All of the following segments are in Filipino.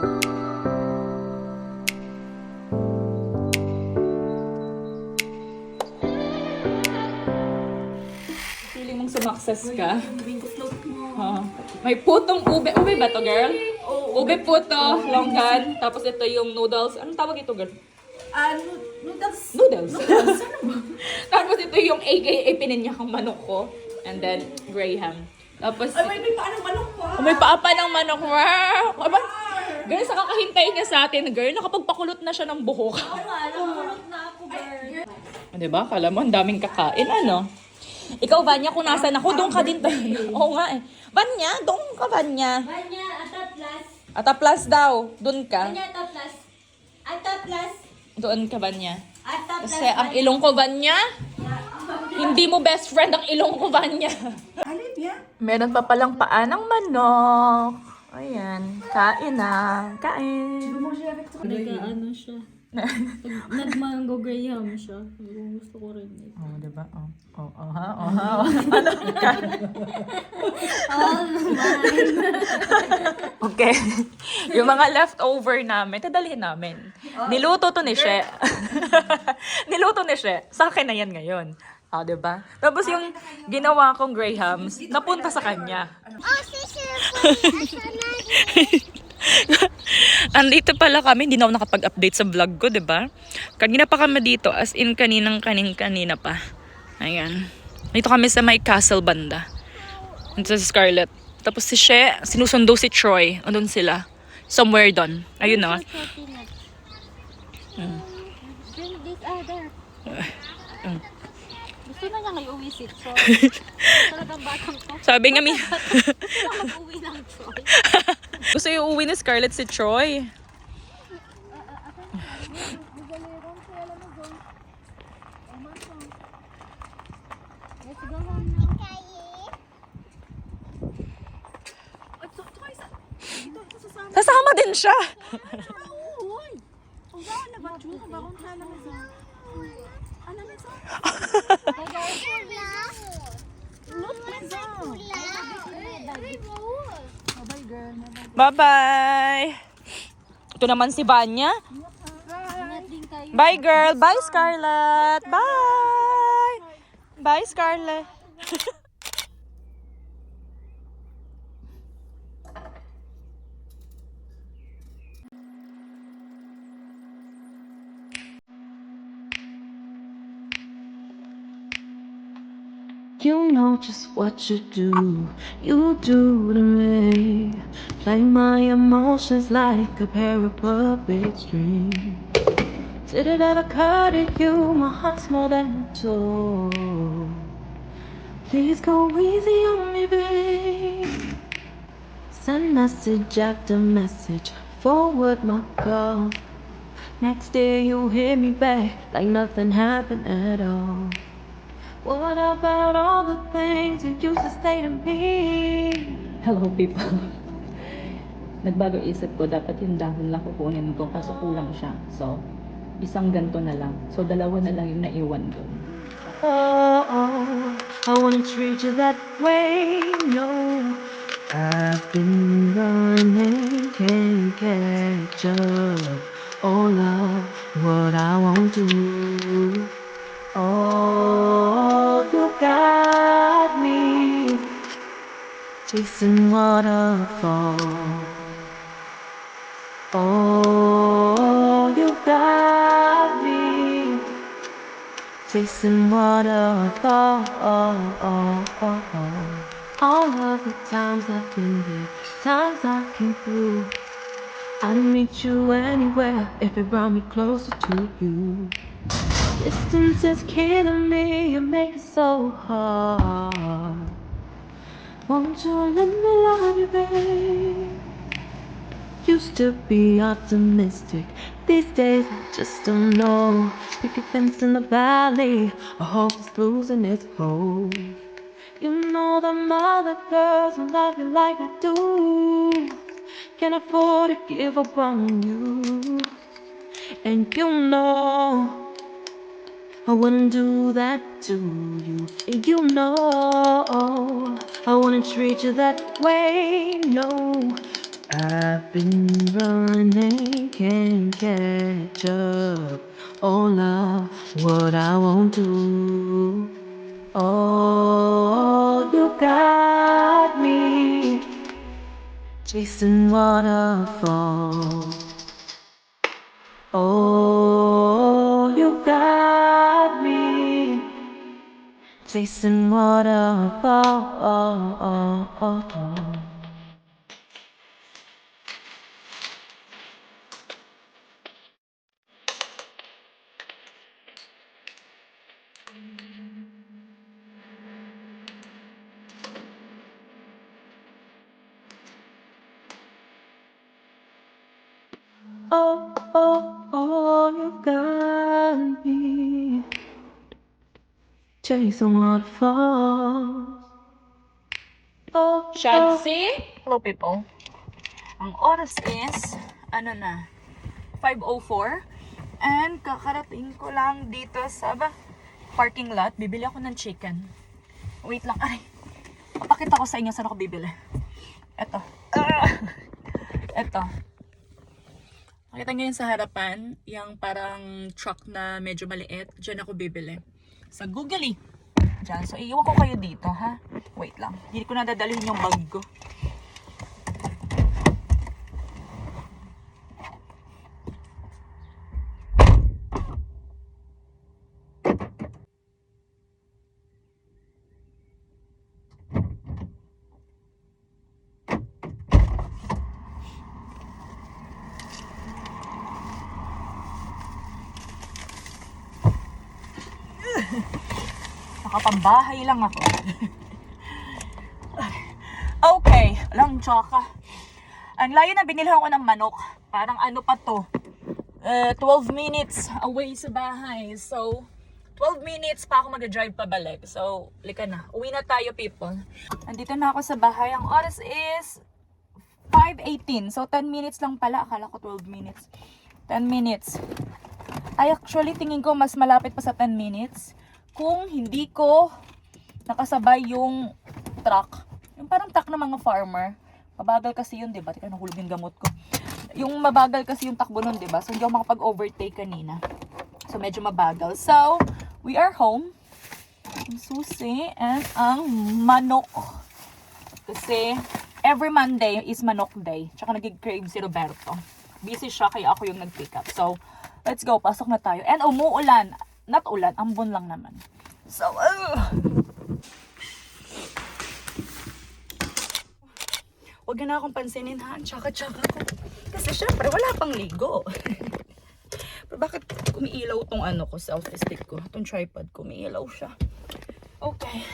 Feeling mong sumakses ka? May putong ube. Ube ba to, girl? Ube puto, longgan. Tapos ito yung noodles. Anong tawag ito, girl? Noodles. Noodles. Tapos ito yung AKA pininyakang manok ko. And then, graham. Tapos, Ay, may paa ng manok pa. may paapa ng manok. Wow! Aba, girl, sa kakahintay niya sa atin, girl, nakapagpakulot na siya ng buhok. Nakakulot na ako, girl. Diba? Kala mo, ang daming kakain, ano? Ikaw, Vanya, kung nasan ako, doon ka din. Oo nga eh. Vanya, doon ka, Vanya. Vanya, ataplas. Ataplas daw, doon ka. Vanya, ataplas. Ataplas. Doon ka, Vanya. Ataplas. Kasi ang ilong ko, Vanya, hindi mo best friend ang ilong ko, Vanya. Alip, ya? Meron pa palang paa ng manok. Ayan, kain na. Kain. Nag-ano siya. Nag-mango graham siya. Gusto ko rin eh. Oh, diba? Ha? Ano ka? Okay. Yung mga leftover namin, tadalhin namin. Niluto to ni She. Niluto ni She. Sa akin na yan ngayon. Ah, diba? Tapos yung ginawa kong grahams, napunta sa kanya. Andito pala kami, hindi na ako nakapag-update sa vlog ko, 'di ba? Kanina pa kami dito, as in kanina pa. Ayan. Dito kami sa may castle banda. Ito si Scarlett. Tapos si She, sinusundo si Troy. Andun sila. Somewhere doon. Ayun na. Bring this other. Gusto na niya ngayon uwi si Troy. Talagang batang to. Sabi nga mi. Gusto na mag-uwi ng Troy. Gusto yung uwi ni Scarlett si Troy. Let's go home now. Sasama din siya. Bye-bye. Ito naman si Vanya. Ingat din kayo. Bye, girl. Bye, Scarlett. Bye. Bye, Scarlett. You know just what you do to me. Play my emotions like a pair of puppet strings. Did it ever occur to you my heart's more than a toy? Please go easy on me, babe. Send message after message, forward my call. Next day you hit me back like nothing happened at all. What about all the things you used to say to me? Hello, people. Nagbago isip ko, dapat yung dahon lang kukunin ko kaso kulang siya. So, isang ganto na lang. So, dalawa na lang yung naiwan doon. Oh, I wanna treat you that way, no. I've been running, can't catch up. Oh, love, what I won't do. Oh, you got me chasing waterfalls. Oh, you got me chasing waterfalls. All of the times I've been there, times I came through. I'd meet you anywhere if it brought me closer to you. Distance is killing me, you make it so hard. Won't you let me love you, babe? Used to be optimistic, these days I just don't know. Picket fence in the valley, I hope it's losing its hold. You know the other girls who love you like I do can't afford to give up on you. And you know I wouldn't do that to you. You know I wouldn't treat you that way, no. I've been running, can't catch up. Oh, love, what I won't do. Oh, you got me chasing waterfalls. Oh, you got me chasing waterfalls. Oh, oh, oh, you got me chasing waterfalls. Oh, Shansi? Hello people. Ang oras is, ano na, 5:04. And kakarating ko lang dito sa parking lot. Bibili ako ng chicken. Wait lang, ay. Papakita ko sa inyo saan ako bibili. Eto. Eto. Nakita nyo yun sa harapan, yung parang truck na medyo maliit. Diyan ako bibili. Sa Google. Diyan. So, iiwan ko kayo dito, ha? Wait lang. Hindi ko na dadalhin yung bag ko. Nakapambahay lang ako. Okay, lang tsaka. Ang layo na binilhan ko ng manok. Parang ano pa to? 12 minutes away sa bahay. So, 12 minutes pa ako mag-drive pabalik. So, lika na. Uwi na tayo, people. Andito na ako sa bahay. Ang oras is 5:18. So, 10 minutes lang pala. Akala ko 12 minutes. 10 minutes. Ay, actually, tingin ko mas malapit pa sa 10 minutes. Kung hindi ko nakasabay yung truck. Yung parang truck ng mga farmer. Mabagal kasi yun, diba? Teka, nahulog yung gamot ko. Yung mabagal kasi yung takbo nun, diba? So, hindi ako makapag-overtake kanina. So, medyo mabagal. So, we are home. Ang susi and ang manok. Kasi, every Monday is manok day. Tsaka nag-crave si Roberto. Busy siya, kaya ako yung nag-pick up. So, let's go. Pasok na tayo. And umuulan. Not ulan, ambon lang naman. So, huwag na akong pansinin, ha? Tsaka-tsaka ko. Kasi syempre, wala pang ligo. Pero bakit kumiilaw tong ano ko, selfie stick ko? Itong tripod, kumiilaw siya. Okay.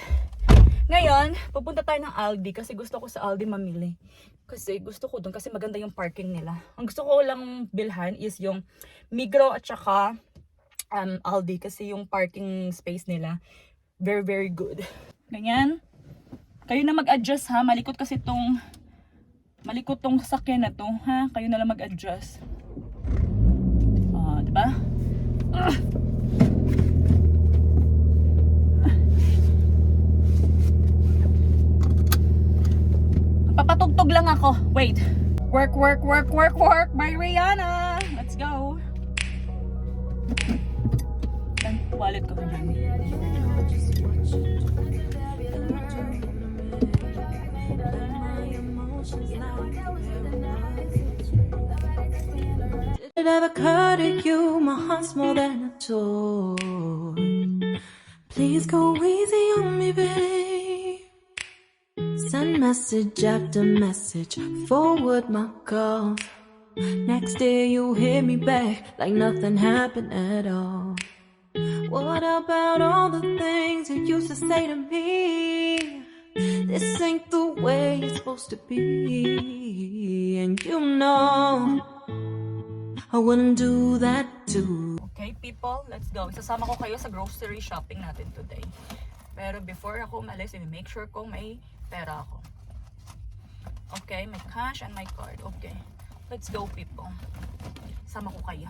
Ngayon, pupunta tayo ng Aldi kasi gusto ko sa Aldi mamili. Kasi gusto ko doon kasi maganda yung parking nila. Ang gusto ko lang bilhan is yung Migros at saka Aldi kasi yung parking space nila very very good. Ganyan. Kayo na mag-adjust, ha. Malikot tong sasakyan na to, ha. Kayo na lang mag-adjust. Diba? Papatugtog lang ako. Wait. Work, work, work, work, work by Rihanna. Let's go. Wallet ko dyan. Did it ever occur to you my heart's more than a toy? Please go easy on me, babe. Send message after message, forward my calls. Next day you hit me back like nothing happened at all. What about all the things you used to say to me? This ain't the way it's supposed to be. And you know I wouldn't do that too. Okay, people, let's go. Isasama ko kayo sa grocery shopping natin today. Pero before ako umalis, make sure ko may pera ako. Okay, may cash and my card. Okay, let's go, people. Sama ko kayo.